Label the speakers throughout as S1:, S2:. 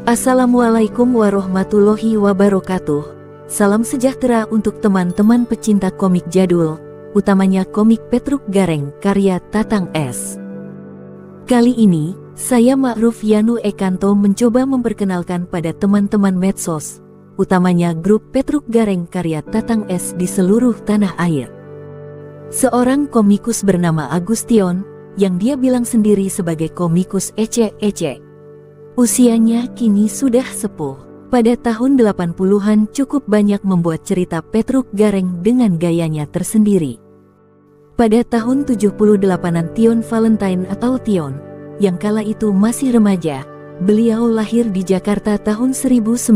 S1: Assalamualaikum warahmatullahi wabarakatuh. Salam sejahtera untuk teman-teman pecinta komik jadul, utamanya komik Petruk Gareng karya Tatang S. Kali ini, saya Ma'ruf Yanu Ekanto mencoba memperkenalkan pada teman-teman medsos, utamanya grup Petruk Gareng karya Tatang S di seluruh tanah air. Seorang komikus bernama Agustion, yang dia bilang sendiri sebagai komikus ece-ece. Usianya kini sudah sepuh. Pada tahun 80-an cukup banyak membuat cerita Petruk Gareng dengan gayanya tersendiri. Pada tahun 78-an Tion Valentine atau Tion, yang kala itu masih remaja, beliau lahir di Jakarta tahun 1959,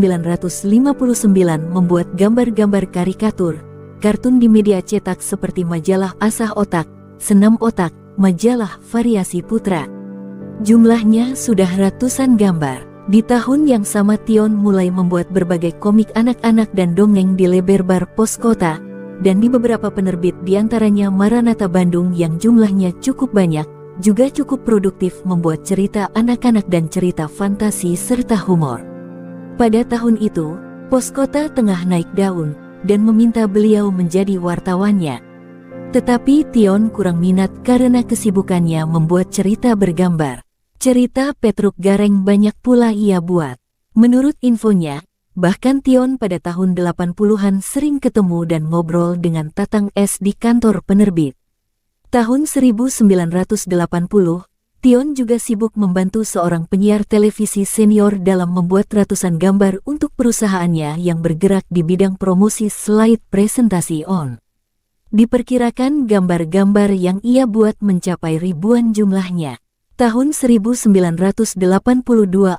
S1: membuat gambar-gambar karikatur, kartun di media cetak seperti majalah Asah Otak, Senam Otak, majalah Variasi Putra. Jumlahnya sudah ratusan gambar. Di tahun yang sama Tion mulai membuat berbagai komik anak-anak dan dongeng di Leberbar Pos Kota, dan di beberapa penerbit diantaranya Maranatha Bandung yang jumlahnya cukup banyak, juga cukup produktif membuat cerita anak-anak dan cerita fantasi serta humor. Pada tahun itu, Pos Kota tengah naik daun, dan meminta beliau menjadi wartawannya. Tetapi Tion kurang minat karena kesibukannya membuat cerita bergambar. Cerita Petruk Gareng banyak pula ia buat. Menurut infonya, bahkan Tion pada tahun 80-an sering ketemu dan ngobrol dengan Tatang S di kantor penerbit. Tahun 1980, Tion juga sibuk membantu seorang penyiar televisi senior dalam membuat ratusan gambar untuk perusahaannya yang bergerak di bidang promosi slide presentasi on. Diperkirakan gambar-gambar yang ia buat mencapai ribuan jumlahnya. Tahun 1982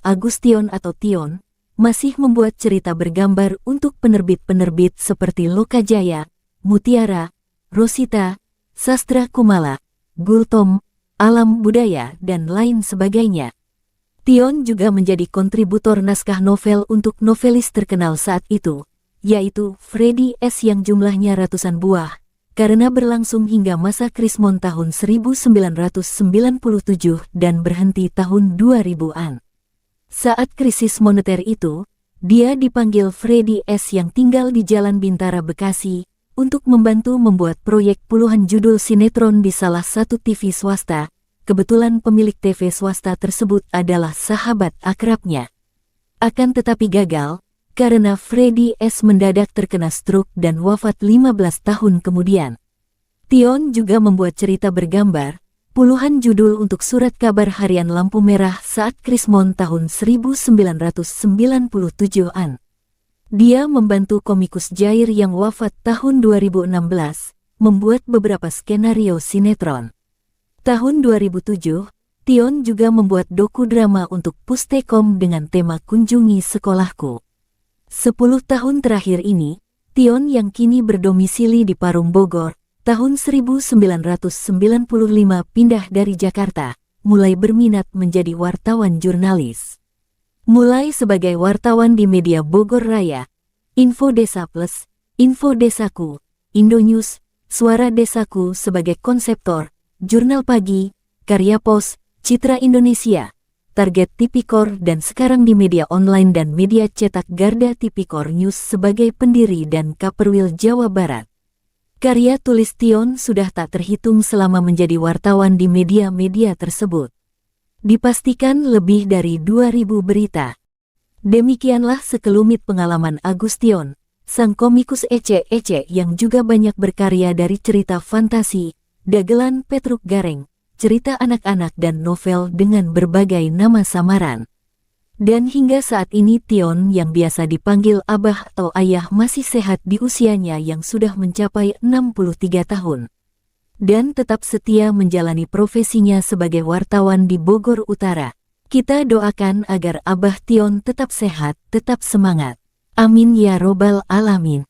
S1: Agustion atau Tion masih membuat cerita bergambar untuk penerbit-penerbit seperti Lokajaya, Mutiara, Rosita, Sastra Kumala, Gultom, Alam Budaya, dan lain sebagainya. Tion juga menjadi kontributor naskah novel untuk novelis terkenal saat itu, yaitu Freddy S yang jumlahnya ratusan buah, karena berlangsung hingga masa Krismon tahun 1997 dan berhenti tahun 2000-an. Saat krisis moneter itu, dia dipanggil Freddy S yang tinggal di Jalan Bintara Bekasi untuk membantu membuat proyek puluhan judul sinetron di salah satu TV swasta. Kebetulan pemilik TV swasta tersebut adalah sahabat akrabnya. Akan tetapi gagal, karena Freddy S mendadak terkena stroke dan wafat 15 tahun kemudian. Tion juga membuat cerita bergambar, puluhan judul untuk surat kabar harian Lampu Merah saat Krismon tahun 1997-an. Dia membantu komikus Jair yang wafat tahun 2016, membuat beberapa skenario sinetron. Tahun 2007, Tion juga membuat dokudrama untuk Pustekom dengan tema Kunjungi Sekolahku. 10 tahun terakhir ini, Tion yang kini berdomisili di Parung Bogor, tahun 1995 pindah dari Jakarta, mulai berminat menjadi wartawan jurnalis. Mulai sebagai wartawan di media Bogor Raya, Info Desa Plus, Info Desaku, Indonews, Suara Desaku sebagai konseptor, Jurnal Pagi, Karya Pos, Citra Indonesia, Target Tipikor, dan sekarang di media online dan media cetak Garda Tipikor News sebagai pendiri dan Kaperwil Jawa Barat. Karya tulis Tion sudah tak terhitung selama menjadi wartawan di media-media tersebut. Dipastikan lebih dari 2000 berita. Demikianlah sekelumit pengalaman Agustion, sang komikus ece-ece yang juga banyak berkarya dari cerita fantasi, dagelan Petruk Gareng, cerita anak-anak dan novel dengan berbagai nama samaran. Dan hingga saat ini Tion yang biasa dipanggil Abah atau Ayah masih sehat di usianya yang sudah mencapai 63 tahun. Dan tetap setia menjalani profesinya sebagai wartawan di Bogor Utara. Kita doakan agar Abah Tion tetap sehat, tetap semangat. Amin ya robbal alamin.